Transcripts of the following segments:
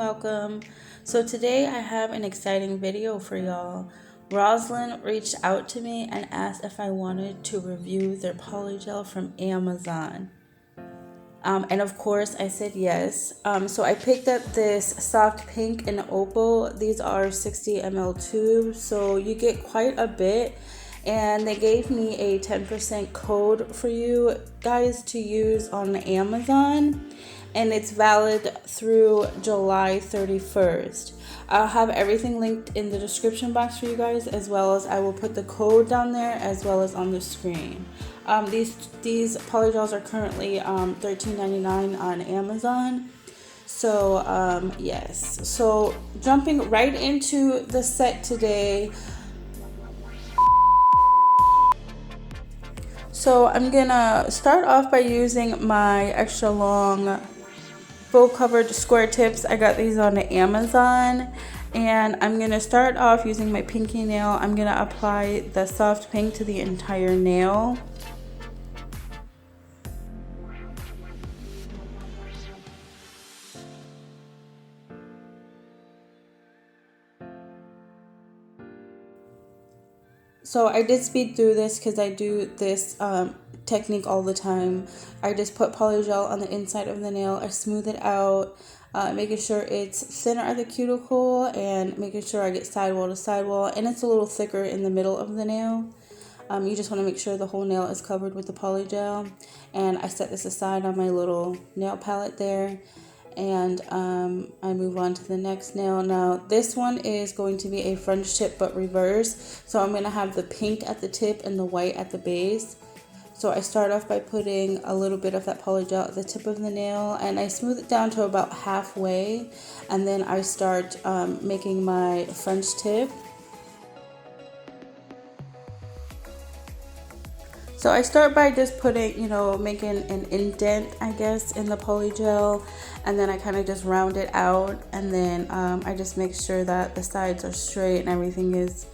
welcome. So today I have an exciting video for y'all. Rosalind reached out to me and asked if I wanted to review their polygel from Amazon. And of course I said yes. So I picked up this soft pink and opal. These are 60 ml tubes, so you get quite a bit. And they gave me a 10% code for you guys to use on Amazon, and it's valid through July 31st. I'll have everything linked in the description box for you guys, as well as I will put the code down there as well as on the screen. These polygels are currently $13.99 on Amazon. So yes, so jumping right into the set today. So I'm gonna start off by using my extra long full coverage square tips. I got these on Amazon, and I'm gonna start off using my pinky nail. I'm gonna apply the soft pink to the entire nail. So I did speed through this because I do this technique all the time. I just put polygel on the inside of the nail. I smooth it out, making sure it's thinner at the cuticle and making sure I get sidewall to sidewall, and it's a little thicker in the middle of the nail. You just want to make sure the whole nail is covered with the polygel. And I set this aside on my little nail palette there. And I move on to the next nail. Now this one is going to be a French tip but reverse, so I'm going to have the pink at the tip and the white at the base. So I start off by putting a little bit of that polygel at the tip of the nail, and I smooth it down to about halfway, and then I start making my French tip. So I start by just putting, making an indent, I guess, in the polygel, and then I kind of just round it out, and then I just make sure that the sides are straight and everything is,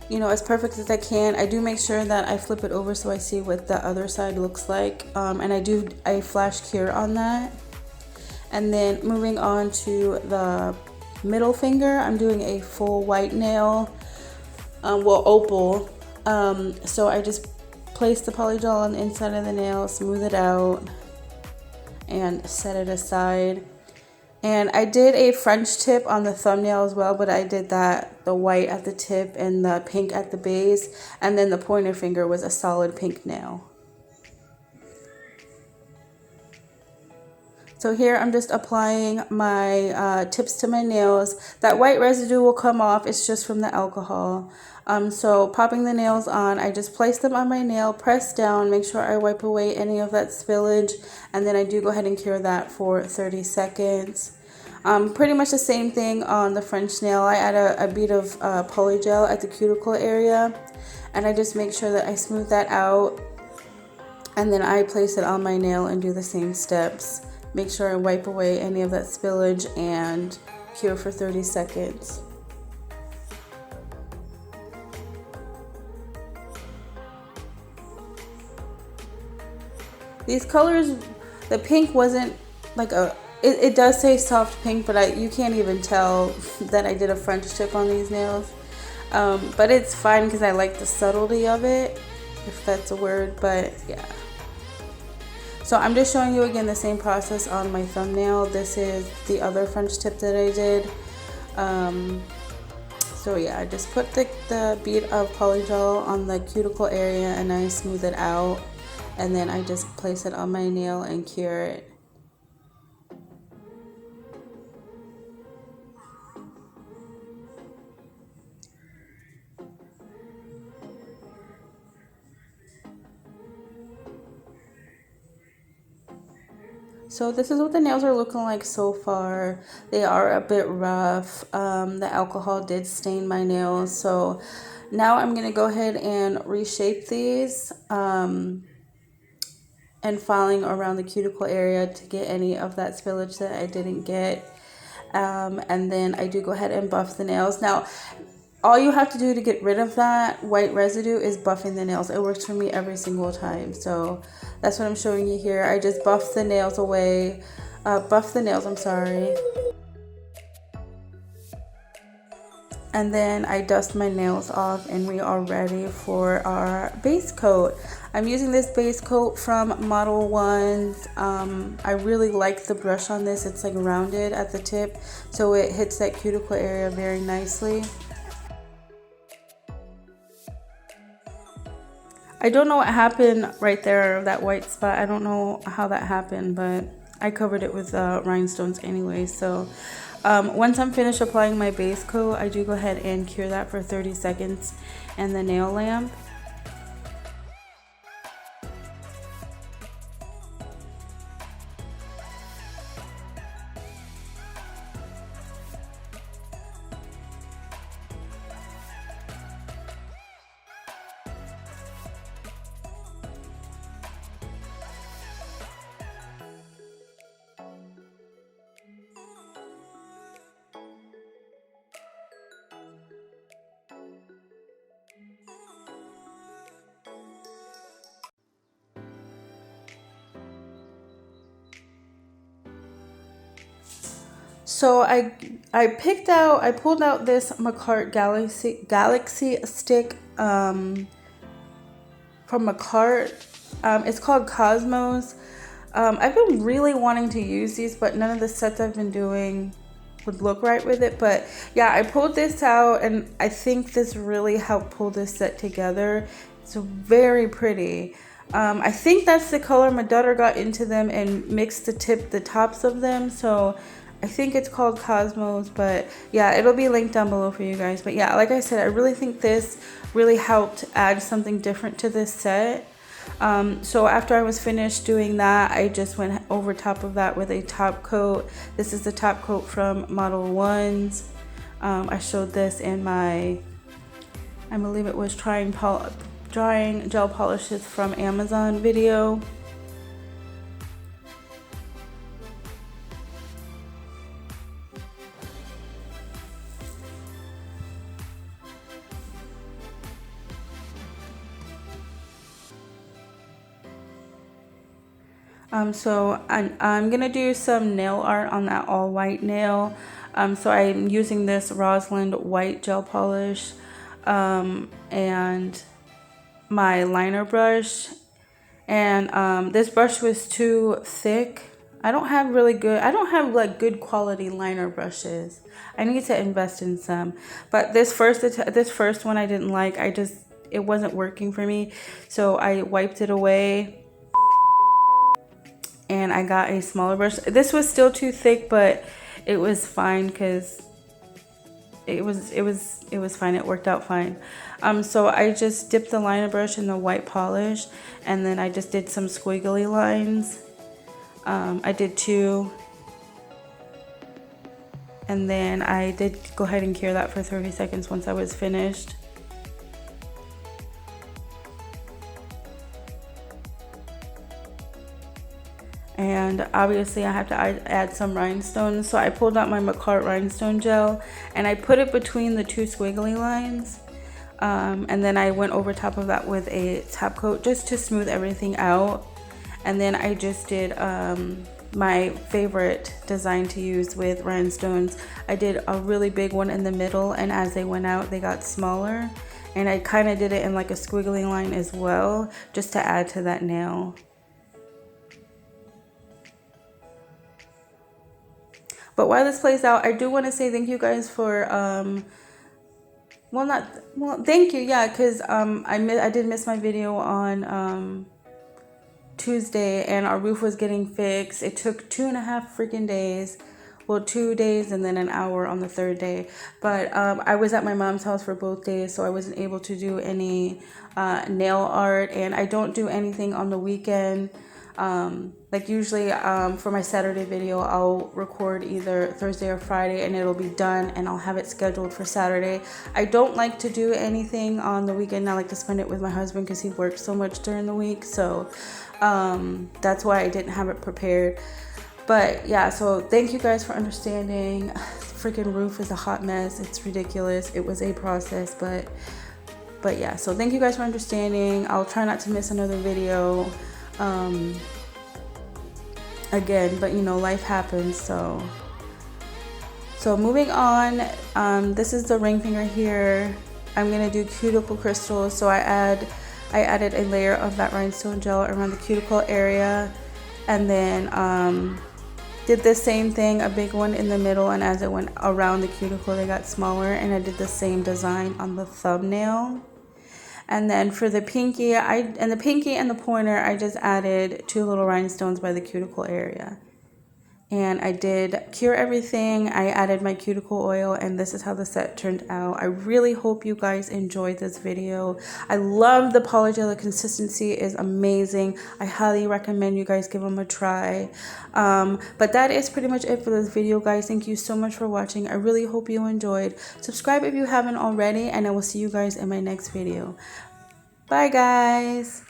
as perfect as I can. I do make sure that I flip it over so I see what the other side looks like, and I flash cure on that. And then moving on to the middle finger, I'm doing a full white nail, opal. So I just place the polygel on the inside of the nail, smooth it out, and set it aside. And I did a French tip on the thumbnail as well, but I did the white at the tip and the pink at the base, and then the pointer finger was a solid pink nail. So here I'm just applying my tips to my nails. That white residue will come off, it's just from the alcohol. So popping the nails on, I just place them on my nail, press down, make sure I wipe away any of that spillage, and then I do go ahead and cure that for 30 seconds. Pretty much the same thing on the French nail. I add a bead of polygel at the cuticle area, and I just make sure that I smooth that out, and then I place it on my nail and do the same steps. Make sure I wipe away any of that spillage and cure for 30 seconds. These colors, the pink wasn't like it does say soft pink, but you can't even tell that I did a French tip on these nails. But it's fine because I like the subtlety of it, if that's a word, but yeah. So I'm just showing you again the same process on my thumbnail. This is the other French tip that I did. So yeah, I just put the bead of polygel on the cuticle area and I smooth it out. And then I just place it on my nail and cure it. So this is what the nails are looking like so far. They are a bit rough. The alcohol did stain my nails. So now I'm going to go ahead and reshape these. And filing around the cuticle area to get any of that spillage that I didn't get. And then I do go ahead and buff the nails. Now, all you have to do to get rid of that white residue is buffing the nails. It works for me every single time. So that's what I'm showing you here. I just buff the nails away. I'm sorry. And then I dust my nails off and we are ready for our base coat. I'm using this base coat from Model 1's. I really like the brush on this. It's like rounded at the tip, so it hits that cuticle area very nicely. I don't know what happened right there, that white spot. I don't know how that happened, but I covered it with rhinestones anyway. So once I'm finished applying my base coat, I do go ahead and cure that for 30 seconds in the nail lamp. So I pulled out this Macart Galaxy stick from Macart. It's called Cosmos. I've been really wanting to use these, but none of the sets I've been doing would look right with it. But yeah, I pulled this out and I think this really helped pull this set together. It's very pretty. I think that's the color. My daughter got into them and mixed the tops of them, so I think it's called Cosmos. But yeah, it'll be linked down below for you guys. But yeah, like I said, I really think this really helped add something different to this set. So after I was finished doing that, I just went over top of that with a top coat. This is the top coat from Model 1's. I showed this in my, I believe it was drying gel polishes from Amazon video. So I'm gonna do some nail art on that all white nail. So I'm using this Rosalind white gel polish and my liner brush. And this brush was too thick. I don't have like good quality liner brushes. I need to invest in some. But this first one I didn't like. It wasn't working for me. So I wiped it away. And I got a smaller brush. This was still too thick, but it was fine because it was fine. It worked out fine. So I just dipped the liner brush in the white polish, and then I just did some squiggly lines. I did 2, and then I did go ahead and cure that for 30 seconds once I was finished. And obviously I have to add some rhinestones, so I pulled out my Macart rhinestone gel and I put it between the 2 squiggly lines, and then I went over top of that with a top coat just to smooth everything out. And then I just did my favorite design to use with rhinestones. I did a really big one in the middle, and as they went out they got smaller, and I kind of did it in like a squiggly line as well, just to add to that nail. But while this plays out, I do want to say thank you guys for, thank you, yeah, because I did miss my video on Tuesday, and our roof was getting fixed. It took 2.5 freaking days. Well, 2 days and then an hour on the 3rd day. But I was at my mom's house for both days, so I wasn't able to do any nail art, and I don't do anything on the weekend. Like usually for my Saturday video, I'll record either Thursday or Friday and it'll be done, and I'll have it scheduled for Saturday. I don't like to do anything on the weekend. I like to spend it with my husband because he works so much during the week. So that's why I didn't have it prepared. But yeah, so thank you guys for understanding. The freaking roof is a hot mess. It's ridiculous. It was a process, but yeah, so thank you guys for understanding. I'll try not to miss another video again, but you know, life happens. So So moving on, this is the ring finger here. I'm gonna do cuticle crystals, so I added a layer of that rhinestone gel around the cuticle area, and then did the same thing, a big one in the middle, and as it went around the cuticle they got smaller, and I did the same design on the thumbnail. And then for the pinky, and the pointer, I just added 2 little rhinestones by the cuticle area. And I did cure everything. I added my cuticle oil, and this is how the set turned out. I really hope you guys enjoyed this video. I love the polygel. The consistency is amazing. I highly recommend you guys give them a try. But that is pretty much it for this video, guys. Thank you so much for watching. I really hope you enjoyed. Subscribe if you haven't already, and I will see you guys in my next video. Bye, guys.